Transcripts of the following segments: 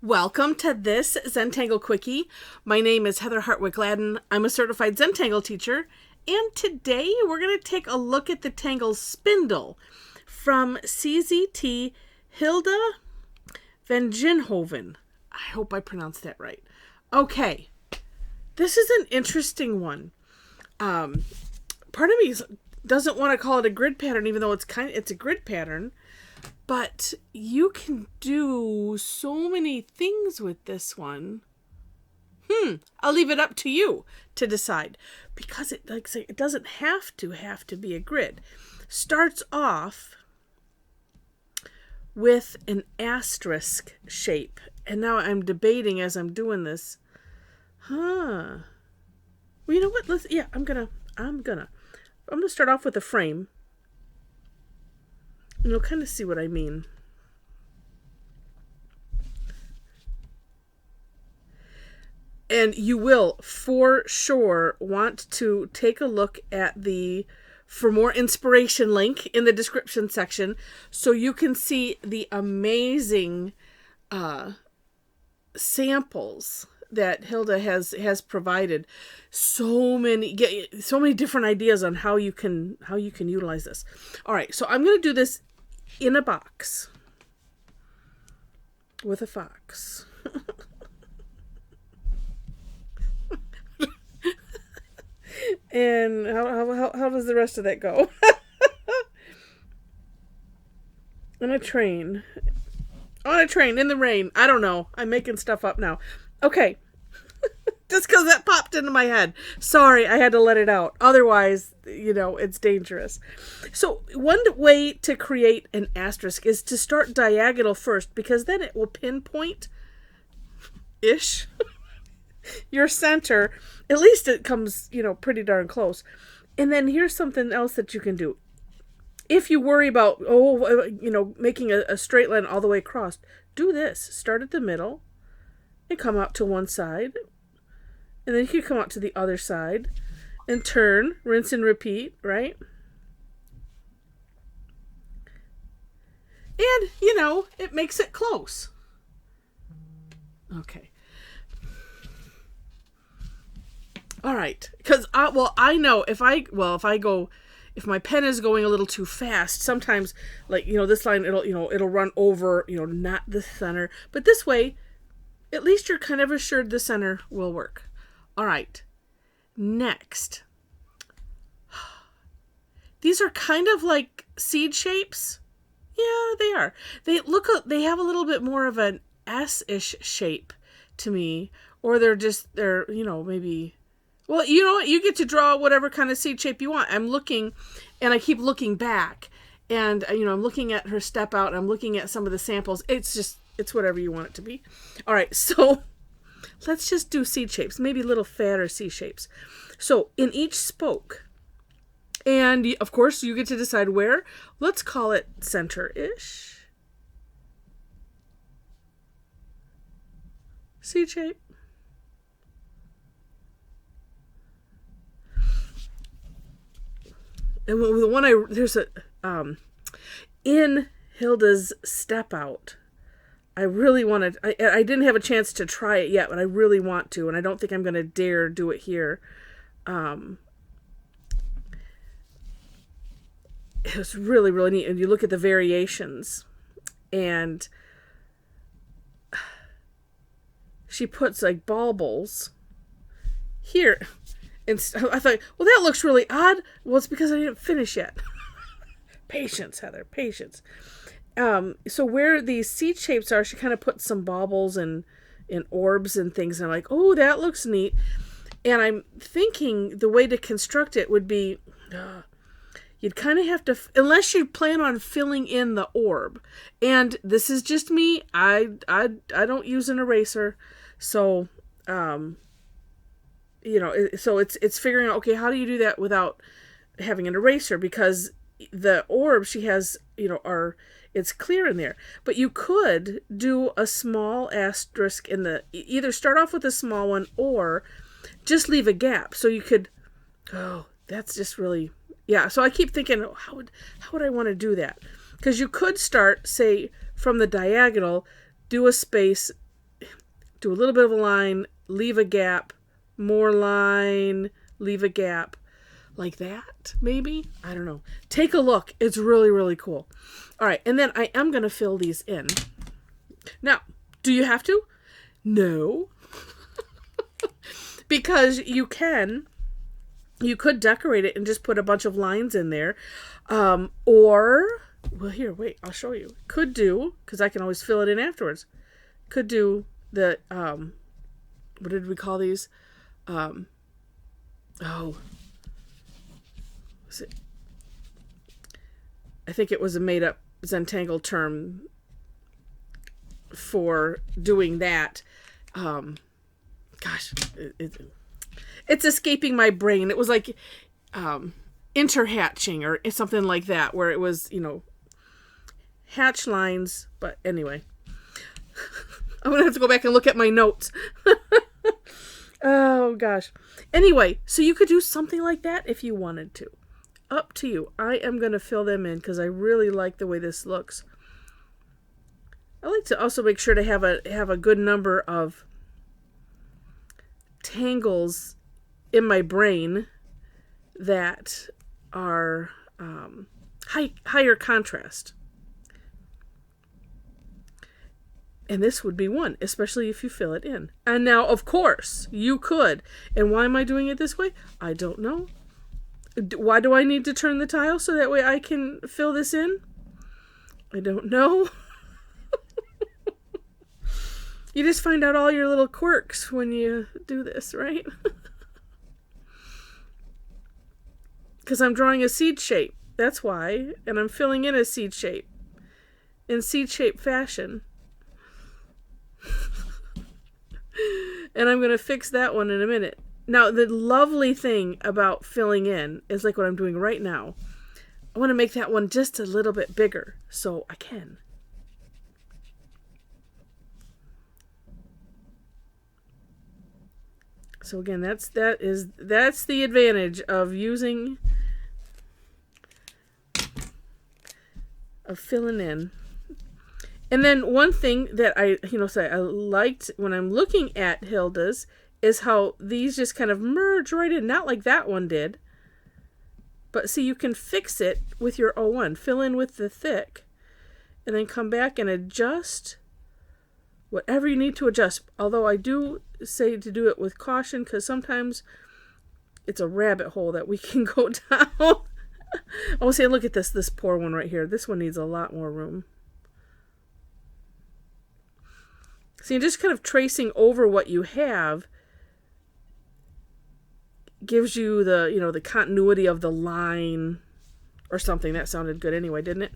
Welcome to this Zentangle Quickie. My name is Heather Hartwick Gladden. I'm a Certified Zentangle Teacher, and today we're going to take a look at the Tangle Spindle from CZT Hilde van Ginhoven. I hope I pronounced that right. Okay, this is an interesting one. Part of me doesn't want to call it a grid pattern, even though it's a grid pattern. But you can do so many things with this one. I'll leave it up to you to decide, because it doesn't have to be a grid. Starts off with an asterisk shape, and now I'm debating as I'm doing this. Well, you know what? I'm gonna start off with a frame. And you'll kind of see what I mean. And you will, for sure, want to take a look at the For More Inspiration link in the description section so you can see the amazing samples that Hilde has provided. So many different ideas on how you can utilize this. All right, so I'm going to do this in a box with a fox. And how does the rest of that go? On a train in the rain. I don't know. I'm making stuff up now. Okay. Just because that popped into my head. Sorry, I had to let it out. Otherwise, it's dangerous. So one way to create an asterisk is to start diagonal first, because then it will pinpoint-ish your center. At least it comes, pretty darn close. And then here's something else that you can do. If you worry about, making a straight line all the way across, do this. Start at the middle and come out to one side. And then you come out to the other side and turn, rinse and repeat, right? And, it makes it close. Okay. All right. Because, I know if my pen is going a little too fast, sometimes, this line, it'll run over, not the center. But this way, at least you're kind of assured the center will work. All right, next. These are kind of like seed shapes. Yeah, they are. They have a little bit more of an S-ish shape to me, or they're maybe. Well, you know what? You get to draw whatever kind of seed shape you want. I'm looking, and I keep looking back, and I'm looking at her step out. And I'm looking at some of the samples. It's whatever you want it to be. All right, so. Let's just do seed shapes, maybe little fatter C shapes. So in each spoke, and of course you get to decide where. Let's call it center-ish. Seed shape. And the one in Hilda's step out, I really wanted, I didn't have a chance to try it yet, but I really want to, and I don't think I'm going to dare do it here. It was really, really neat. And you look at the variations, and she puts like baubles here. And I thought, well, that looks really odd. Well, it's because I didn't finish yet. Patience, Heather, patience. So where these seed shapes are, she kind of put some baubles and orbs and things. And I'm like, oh, that looks neat. And I'm thinking the way to construct it would be, you'd kind of have to, unless you plan on filling in the orb. And this is just me. I don't use an eraser. So, so it's figuring out, okay, how do you do that without having an eraser? Because the orb she has, it's clear in there. But you could do a small asterisk in either start off with a small one or just leave a gap. So you could, that's just really, yeah. So I keep thinking, how would I want to do that? Because you could start, say, from the diagonal, do a space, do a little bit of a line, leave a gap, more line, leave a gap. Like that, maybe? I don't know. Take a look. It's really, really cool. All right, and then I am going to fill these in. Now, do you have to? No. Because you could decorate it and just put a bunch of lines in there. Or, well, here, wait, I'll show you. Could do, because I can always fill it in afterwards. Could do the, what did we call these? I think it was a made-up Zentangle term for doing that. It's escaping my brain. It was like interhatching or something like that, where it was, hatch lines. But anyway, I'm going to have to go back and look at my notes. Oh, gosh. Anyway, so you could do something like that if you wanted to. Up to you. I am going to fill them in because I really like the way this looks. I like to also make sure to have a good number of tangles in my brain that are higher contrast. And this would be one, especially if you fill it in. And now, of course, you could. And why am I doing it this way? I don't know. Why do I need to turn the tile so that way I can fill this in? I don't know. You just find out all your little quirks when you do this, right? Because I'm drawing a seed shape. That's why. And I'm filling in a seed shape. In seed shape fashion. And I'm going to fix that one in a minute. Now, the lovely thing about filling in is like what I'm doing right now. I want to make that one just a little bit bigger, so I can. So again, that's the advantage of filling in. And then one thing that I liked when I'm looking at Hilda's is how these just kind of merge right in, not like that one did. But see, you can fix it with your O1. Fill in with the thick, and then come back and adjust whatever you need to adjust. Although I do say to do it with caution, because sometimes it's a rabbit hole that we can go down. Oh, see, look at this poor one right here. This one needs a lot more room. See, just kind of tracing over what you have gives you the continuity of the line or something. That sounded good anyway, didn't it?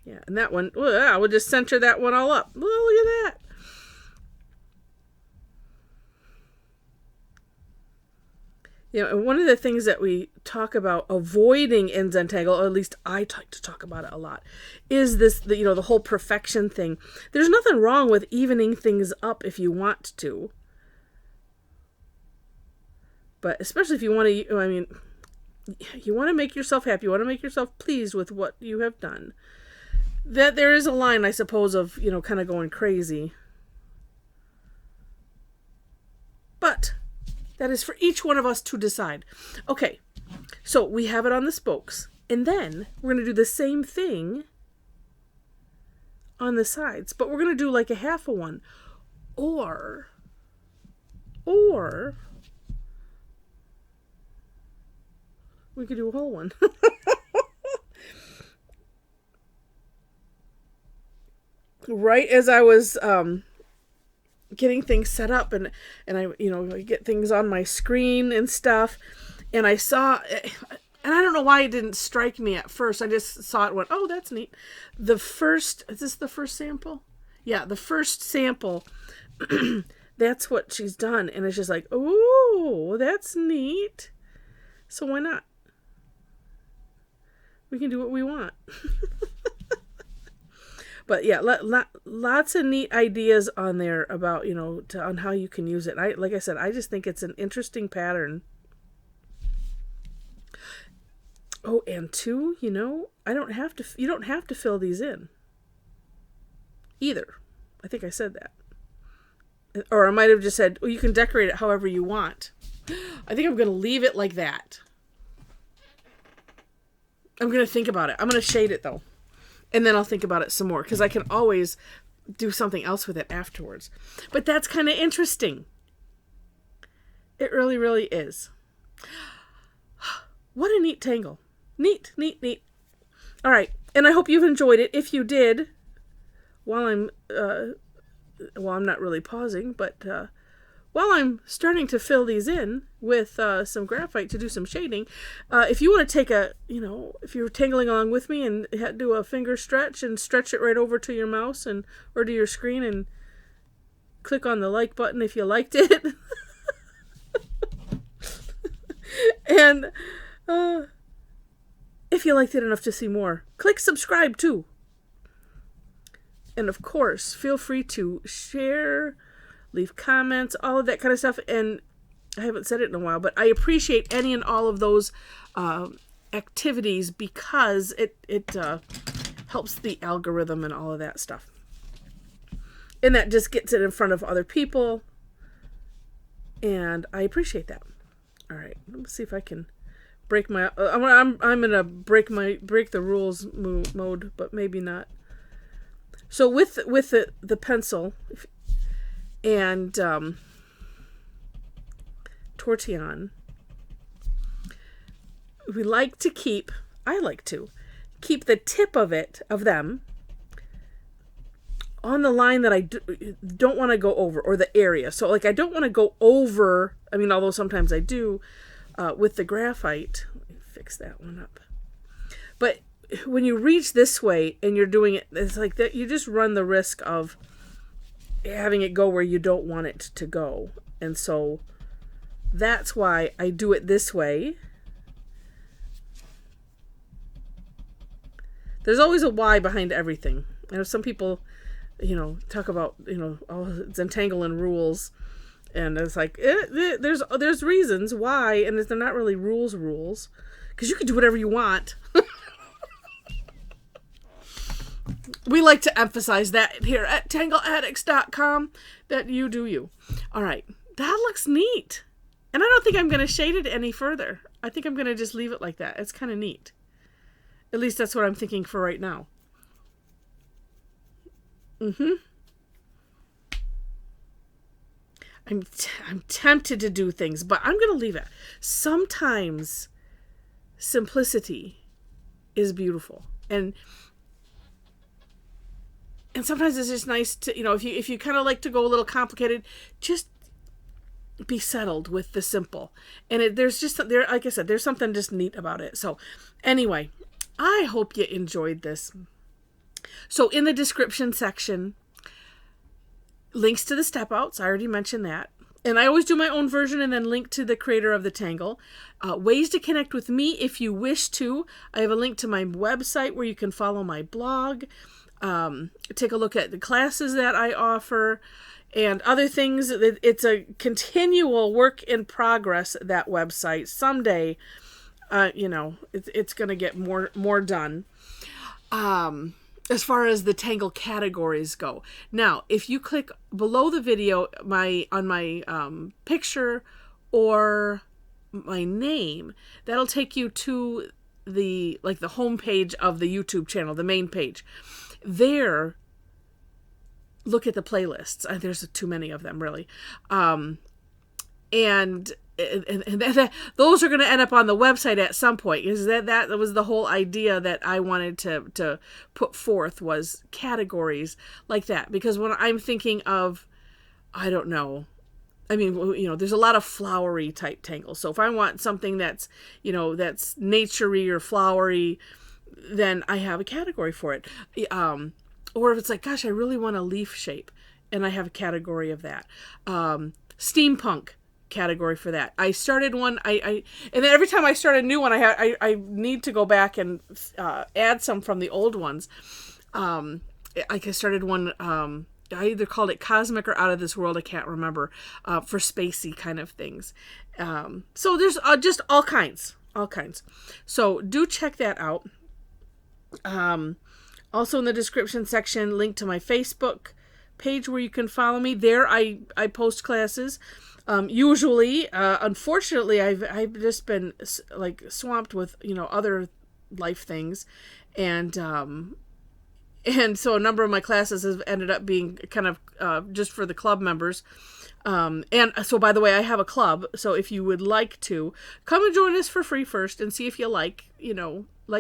Yeah, and that one, I would just center that one all up. Look at that. And one of the things that we talk about avoiding in Zentangle, or at least I like to talk about it a lot, is this, the whole perfection thing. There's nothing wrong with evening things up if you want to. But especially if you want to, you want to make yourself happy. You want to make yourself pleased with what you have done. That there is a line, I suppose, of, kind of going crazy. But that is for each one of us to decide. Okay, so we have it on the spokes. And then we're going to do the same thing on the sides. But we're going to do like a half of one. Or we could do a whole one. Right as I was getting things set up and I get things on my screen and stuff, and I saw, and I don't know why it didn't strike me at first. I just saw it and went, oh, that's neat. Is this the first sample? Yeah, the first sample. That's what she's done, and it's just like, oh, that's neat. So why not? We can do what we want. But yeah, lots of neat ideas on there about, on how you can use it. Like I said, I just think it's an interesting pattern. Oh, and two, you know, you don't have to fill these in either. I think I said that. Or I might have just said, well, you can decorate it however you want. I think I'm going to leave it like that. I'm going to think about it. I'm going to shade it, though. And then I'll think about it some more, because I can always do something else with it afterwards. But that's kind of interesting. It really, really is. What a neat tangle. Neat, neat, neat. All right. And I hope you've enjoyed it. If you did, while I'm not really pausing, but while I'm starting to fill these in with some graphite to do some shading, if you want to take if you're tangling along with me and do a finger stretch and stretch it right over to your mouse or to your screen and click on the like button if you liked it. And if you liked it enough to see more, click subscribe too. And of course, feel free to share, leave comments, all of that kind of stuff. And I haven't said it in a while, but I appreciate any and all of those activities, because it helps the algorithm and all of that stuff. And that just gets it in front of other people. And I appreciate that. All right, let me see if I can break my. I'm gonna break the rules mode, but maybe not. So with the pencil and tortillon, I like to keep the tip of them on the line that I don't want to go over, or the area. So like I don't want to go over, I mean, although sometimes I do with the graphite. Let me fix that one up. But when you reach this way and you're doing it, it's like that, you just run the risk of having it go where you don't want it to go. And so that's why I do it this way. There's always a why behind everything. I know some people, talk about, Zentangle and rules, and it's like, there's reasons why, and they're not really rules, because you can do whatever you want. We like to emphasize that here at tangleaddicts.com, that you do you. All right, that looks neat. And I don't think I'm going to shade it any further. I think I'm going to just leave it like that. It's kind of neat. At least that's what I'm thinking for right now. I'm tempted to do things, but I'm going to leave it. Sometimes simplicity is beautiful. And sometimes it's just nice to, if you kind of like to go a little complicated, just be settled with the simple. And like I said, there's something just neat about it. So anyway, I hope you enjoyed this. So in the description section, links to the step outs. I already mentioned that. And I always do my own version and then link to the creator of the tangle. Ways to connect with me if you wish to. I have a link to my website where you can follow my blog. Take a look at the classes that I offer and other things. It's a continual work in progress, that website. Someday, it's going to get more done. As far as the tangle categories go. Now, if you click below the video on my picture or my name, that'll take you to the home page of the YouTube channel, the main page. There, look at the playlists. There's too many of them, really. And those are going to end up on the website at some point, because that was the whole idea that I wanted to put forth, was categories like that. Because when I'm thinking of, I don't know, I mean, there's a lot of flowery type tangles. So if I want something that's, that's naturey or flowery, then I have a category for it. Or if it's like, gosh, I really want a leaf shape, and I have a category of that. Steampunk category for that. I started one, and then every time I start a new one, I need to go back and add some from the old ones. I started one, I either called it Cosmic or Out of This World, I can't remember, for spacey kind of things. So there's just all kinds all kinds. So do check that out. Also in the description section, link to my Facebook page where you can follow me. There I post classes. Usually, unfortunately, I've just been like swamped with, other life things. And so a number of my classes have ended up being kind of just for the club members. And so, by the way, I have a club. So if you would like to, come and join us for free first and see if you like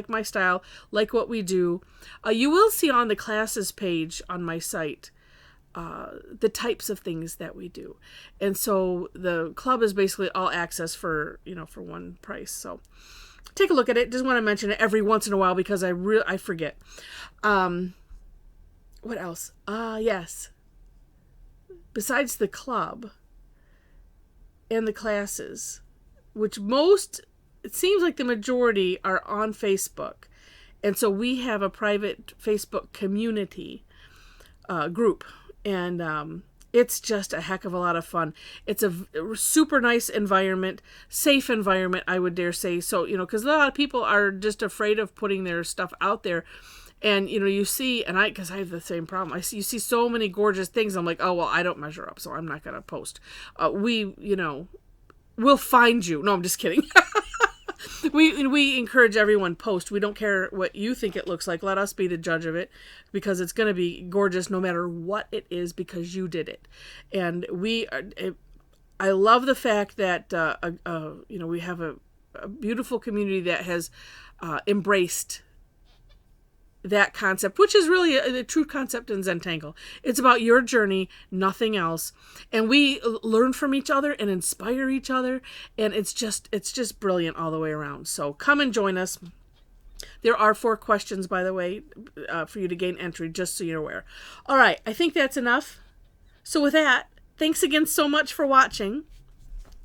my style, like what we do. You will see on the classes page on my site the types of things that we do. And so the club is basically all access for one price. So take a look at it. Just want to mention it every once in a while because I forget. What else? Yes. Besides the club and the classes, which it seems like the majority are on Facebook. And so we have a private Facebook community group. And it's just a heck of a lot of fun. It's a super nice environment, safe environment, I would dare say. So, because a lot of people are just afraid of putting their stuff out there. And, you see, because I have the same problem. You see so many gorgeous things. I'm like, oh, well, I don't measure up, so I'm not going to post. We'll find you. No, I'm just kidding. We encourage everyone post. We don't care what you think it looks like. Let us be the judge of it, because it's going to be gorgeous no matter what it is, because you did it. And I love the fact that we have a beautiful community that has embraced that concept, which is really a true concept in Zentangle. It's about your journey, nothing else. And we learn from each other and inspire each other. And it's just brilliant all the way around. So come and join us. There are 4 questions, by the way, for you to gain entry, just so you're aware. All right. I think that's enough. So with that, thanks again so much for watching.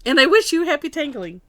And I wish you happy tangling.